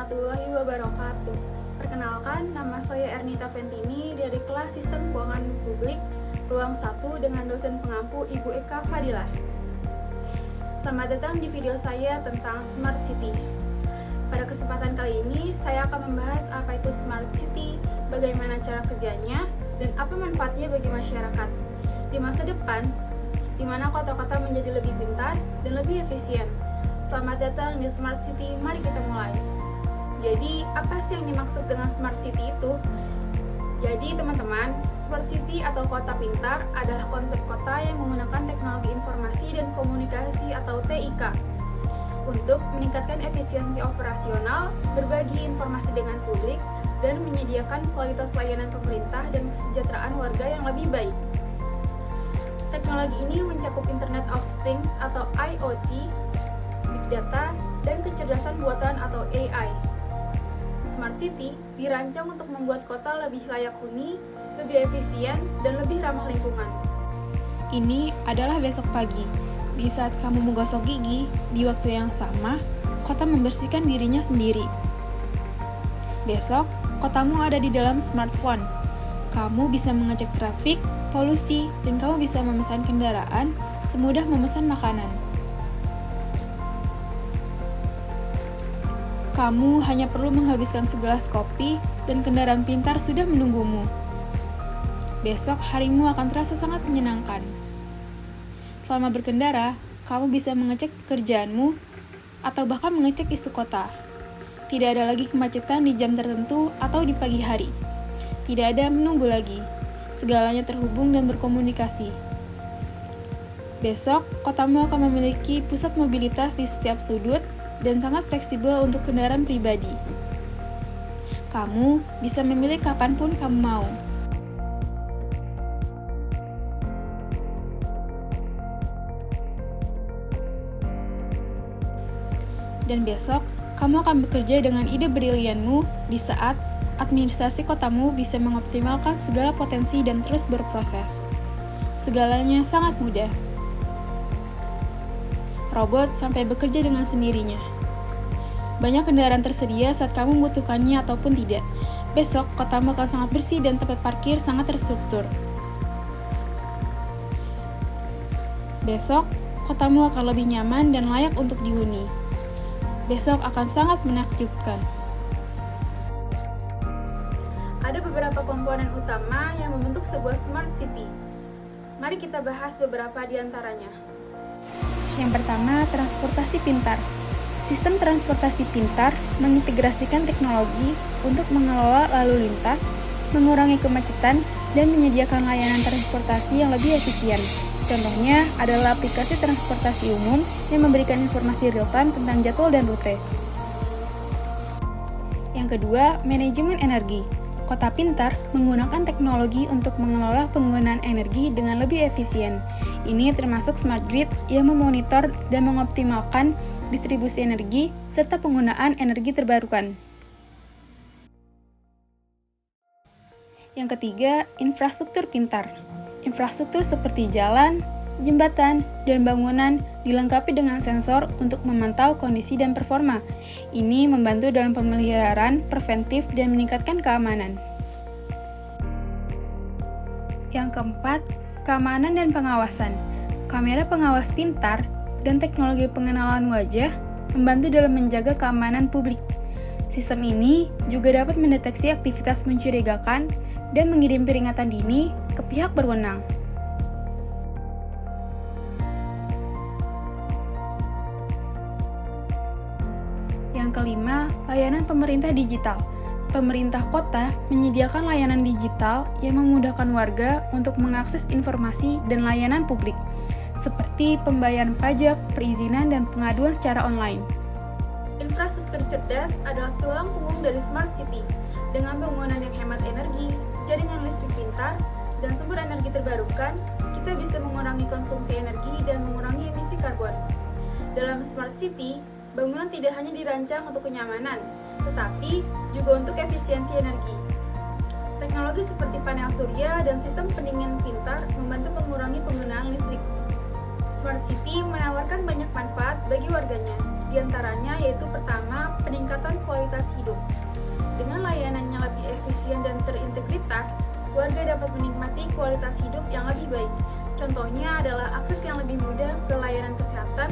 warahmatullahi wabarakatuh. Perkenalkan, nama saya Ernita Ventini dari kelas Sistem Keuangan Publik Ruang 1 dengan dosen pengampu Ibu Eka Fadilah. Selamat datang di video saya tentang Smart City. Pada kesempatan kali ini, saya akan membahas apa itu Smart City, bagaimana cara kerjanya, dan apa manfaatnya bagi masyarakat di masa depan, di mana kota-kota menjadi lebih pintar dan lebih efisien. Selamat datang di Smart City, mari kita mulai. Jadi, apa sih yang dimaksud dengan Smart City itu? Jadi, teman-teman, Smart City atau kota pintar adalah konsep kota yang menggunakan teknologi informasi dan komunikasi atau TIK untuk meningkatkan efisiensi operasional, berbagi informasi dengan publik, dan menyediakan kualitas layanan pemerintah dan kesejahteraan warga yang lebih baik. Teknologi ini mencakup Internet of Things atau IoT, Big Data, dan kecerdasan buatan atau AI. Smart City dirancang untuk membuat kota lebih layak huni, lebih efisien, dan lebih ramah lingkungan. Ini adalah besok pagi. Di saat kamu menggosok gigi, di waktu yang sama, kota membersihkan dirinya sendiri. Besok, kotamu ada di dalam smartphone. Kamu bisa mengecek trafik, polusi, dan kamu bisa memesan kendaraan semudah memesan makanan. Kamu hanya perlu menghabiskan segelas kopi dan kendaraan pintar sudah menunggumu. Besok harimu akan terasa sangat menyenangkan. Selama berkendara, kamu bisa mengecek pekerjaanmu atau bahkan mengecek isu kota. Tidak ada lagi kemacetan di jam tertentu atau di pagi hari. Tidak ada menunggu lagi. Segalanya terhubung dan berkomunikasi. Besok, kotamu akan memiliki pusat mobilitas di setiap sudut dan sangat fleksibel untuk kendaraan pribadi. Kamu bisa memilih kapanpun kamu mau. Dan besok, kamu akan bekerja dengan ide brilianmu di saat administrasi kotamu bisa mengoptimalkan segala potensi dan terus berproses. Segalanya sangat mudah. Robot sampai bekerja dengan sendirinya. Banyak kendaraan tersedia saat kamu membutuhkannya ataupun tidak. Besok, kotamu akan sangat bersih dan tempat parkir sangat terstruktur. Besok, kotamu akan lebih nyaman dan layak untuk dihuni. Besok akan sangat menakjubkan. Ada beberapa komponen utama yang membentuk sebuah Smart City. Mari kita bahas beberapa di antaranya. Yang pertama, transportasi pintar. Sistem transportasi pintar mengintegrasikan teknologi untuk mengelola lalu lintas, mengurangi kemacetan, dan menyediakan layanan transportasi yang lebih efisien. Contohnya adalah aplikasi transportasi umum yang memberikan informasi real-time tentang jadwal dan rute. Yang kedua, manajemen energi. Kota pintar menggunakan teknologi untuk mengelola penggunaan energi dengan lebih efisien. Ini termasuk smart grid yang memonitor dan mengoptimalkan distribusi energi serta penggunaan energi terbarukan. Yang ketiga, infrastruktur pintar. Infrastruktur seperti jalan, jembatan, dan bangunan dilengkapi dengan sensor untuk memantau kondisi dan performa. Ini membantu dalam pemeliharaan preventif dan meningkatkan keamanan. Yang keempat, keamanan dan pengawasan. Kamera pengawas pintar dan teknologi pengenalan wajah membantu dalam menjaga keamanan publik. Sistem ini juga dapat mendeteksi aktivitas mencurigakan dan mengirim peringatan dini ke pihak berwenang. Yang kelima, layanan pemerintah digital. Pemerintah kota menyediakan layanan digital yang memudahkan warga untuk mengakses informasi dan layanan publik, seperti pembayaran pajak, perizinan, dan pengaduan secara online. Infrastruktur cerdas adalah tulang punggung dari Smart City. Dengan bangunan yang hemat energi, jaringan listrik pintar, dan sumber energi terbarukan, kita bisa mengurangi konsumsi energi dan mengurangi emisi karbon. Dalam Smart City, bangunan tidak hanya dirancang untuk kenyamanan, tetapi juga untuk efisiensi energi. Teknologi seperti panel surya dan sistem pendingin pintar membantu mengurangi penggunaan listrik. Smart City menawarkan banyak manfaat bagi warganya, di Di antaranya yaitu pertama, peningkatan kualitas hidup. Dengan layanan yang lebih efisien dan terintegritas, warga dapat menikmati kualitas hidup yang lebih baik. Contohnya adalah akses yang lebih mudah ke layanan kesehatan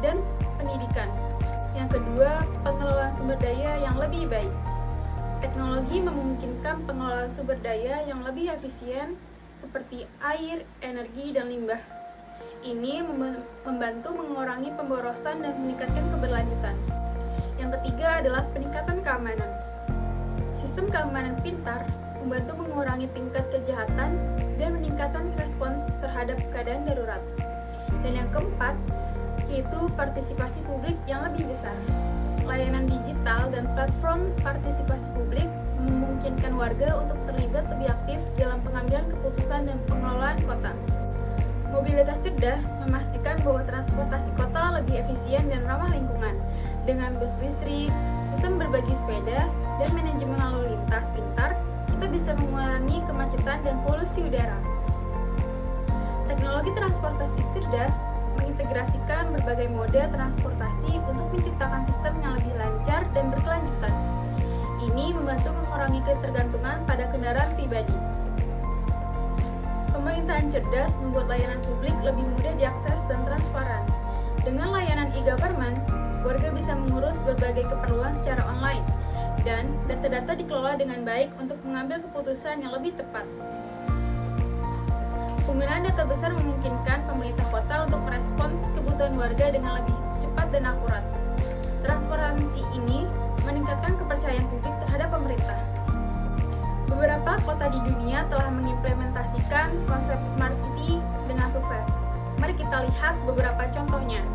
dan pendidikan. Yang kedua, pengelolaan sumber daya yang lebih baik. Teknologi memungkinkan pengelolaan sumber daya yang lebih efisien seperti air, energi, dan limbah. Ini membantu mengurangi pemborosan dan meningkatkan keberlanjutan. Yang ketiga adalah peningkatan keamanan. Sistem keamanan pintar membantu mengurangi tingkat kejahatan dan meningkatkan respons terhadap keadaan darurat. Dan yang keempat, yaitu partisipasi publik yang lebih besar. Layanan digital dan platform partisipasi publik memungkinkan warga untuk terlibat lebih aktif dalam pengambilan keputusan dan pengelolaan kota. Mobilitas cerdas memastikan bahwa transportasi kota lebih efisien dan ramah lingkungan. Dengan bus listrik, sistem berbagi sepeda, dan manajemen lalu lintas pintar, kita bisa mengurangi kemacetan dan polusi udara. Teknologi transportasi cerdas mengintegrasikan berbagai moda transportasi untuk menciptakan sistem yang lebih lancar dan berkelanjutan. Ini membantu mengurangi ketergantungan pada kendaraan pribadi. Pemerintahan cerdas membuat layanan publik lebih mudah diakses dan transparan. Dengan layanan e-government, warga bisa mengurus berbagai keperluan secara online, dan data-data dikelola dengan baik untuk mengambil keputusan yang lebih tepat. Penggunaan data besar memungkinkan pemerintah kota untuk merespons kebutuhan warga dengan lebih cepat dan akurat. Transparansi ini meningkatkan kepercayaan publik terhadap pemerintah. Beberapa kota di dunia telah mengimplementasikan konsep Smart City dengan sukses. Mari kita lihat beberapa contohnya.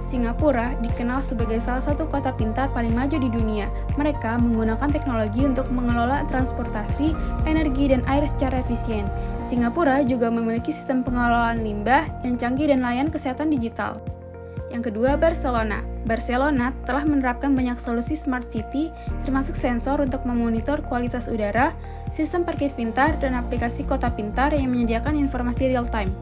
Singapura dikenal sebagai salah satu kota pintar paling maju di dunia. Mereka menggunakan teknologi untuk mengelola transportasi, energi, dan air secara efisien. Singapura juga memiliki sistem pengelolaan limbah yang canggih dan layanan kesehatan digital. Yang kedua, Barcelona. Barcelona telah menerapkan banyak solusi smart city, termasuk sensor untuk memonitor kualitas udara, sistem parkir pintar, dan aplikasi kota pintar yang menyediakan informasi real-time.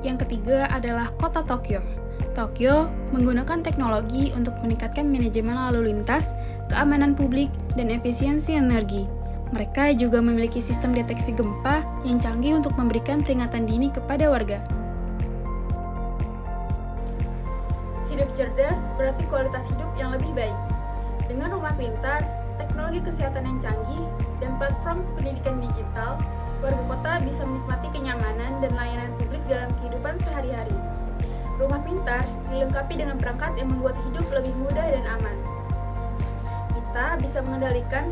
Yang ketiga adalah kota Tokyo. Tokyo menggunakan teknologi untuk meningkatkan manajemen lalu lintas, keamanan publik, dan efisiensi energi. Mereka juga memiliki sistem deteksi gempa yang canggih untuk memberikan peringatan dini kepada warga. Hidup cerdas berarti kualitas hidup yang lebih baik. Dengan rumah pintar, teknologi kesehatan yang canggih, dan platform pendidikan digital, warga kota bisa menikmati kenyamanan dan layanan publik dalam kehidupan sehari-hari. Rumah pintar dilengkapi dengan perangkat yang membuat hidup lebih mudah dan aman. Kita bisa mengendalikan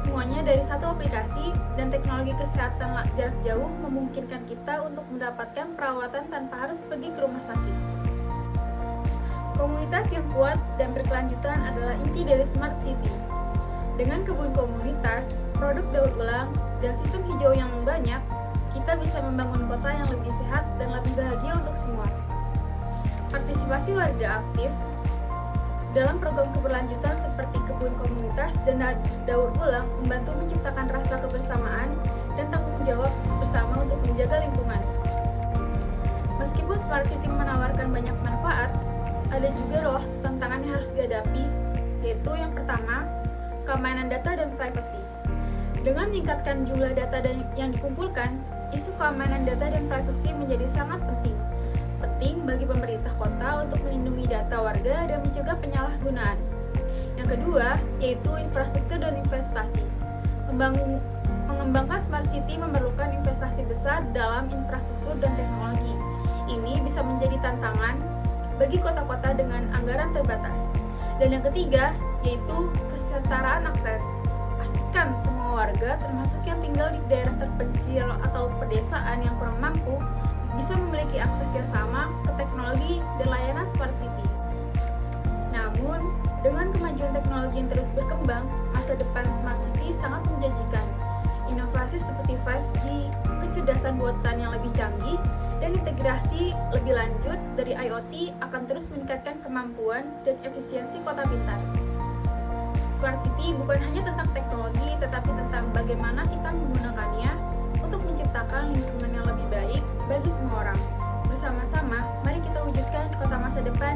semuanya dari satu aplikasi, dan teknologi kesehatan jarak jauh memungkinkan kita untuk mendapatkan perawatan tanpa harus pergi ke rumah sakit. Komunitas yang kuat dan berkelanjutan adalah inti dari Smart City. Dengan kebun komunitas, produk daur ulang, dan sistem hijau yang banyak, kita bisa membangun kota yang lebih sehat dan lebih bahagia untuk semua. Partisipasi warga aktif dalam program keberlanjutan seperti kebun komunitas dan daur ulang membantu menciptakan rasa kebersamaan dan tanggung jawab bersama untuk menjaga lingkungan. Meskipun Smart City menawarkan banyak manfaat, ada juga loh tantangan yang harus dihadapi, yaitu yang pertama, keamanan data dan privasi. Dengan meningkatkan jumlah data yang dikumpulkan, isu keamanan data dan privasi menjadi sangat penting. Penting bagi pemerintah kota untuk melindungi data warga dan mencegah penyalahgunaan. Yang kedua, yaitu infrastruktur dan investasi. Mengembangkan Smart City memerlukan investasi besar dalam infrastruktur dan teknologi. Ini bisa menjadi tantangan bagi kota-kota dengan anggaran terbatas. Dan yang ketiga, yaitu kesetaraan akses. Pastikan semua warga, termasuk yang tinggal di daerah terpencil atau pedesaan yang kurang mampu, bisa memiliki akses yang sama ke teknologi dan layanan Smart City. Namun, dengan kemajuan teknologi yang terus berkembang, masa depan Smart City sangat menjanjikan. Inovasi seperti 5G, kecerdasan buatan yang lebih canggih, dan integrasi lebih lanjut dari IoT akan terus meningkatkan kemampuan dan efisiensi kota pintar. Smart City bukan hanya tentang teknologi, tetapi tentang bagaimana kita menggunakannya untuk menciptakan lingkungan yang lebih baik bagi semua orang. Bersama-sama,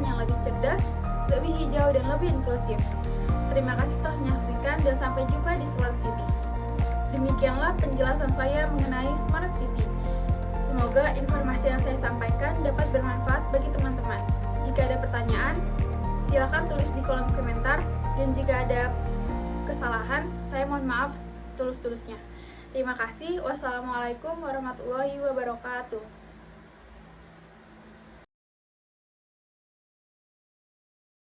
perkotaan yang lebih cerdas, lebih hijau, dan lebih inklusif. Terima kasih telah menyaksikan dan sampai jumpa di Smart City. Demikianlah penjelasan saya mengenai Smart City. Semoga informasi yang saya sampaikan dapat bermanfaat bagi teman-teman. Jika ada pertanyaan, silakan tulis di kolom komentar, dan jika ada kesalahan, saya mohon maaf setulus-tulusnya. Terima kasih. Wassalamualaikum warahmatullahi wabarakatuh.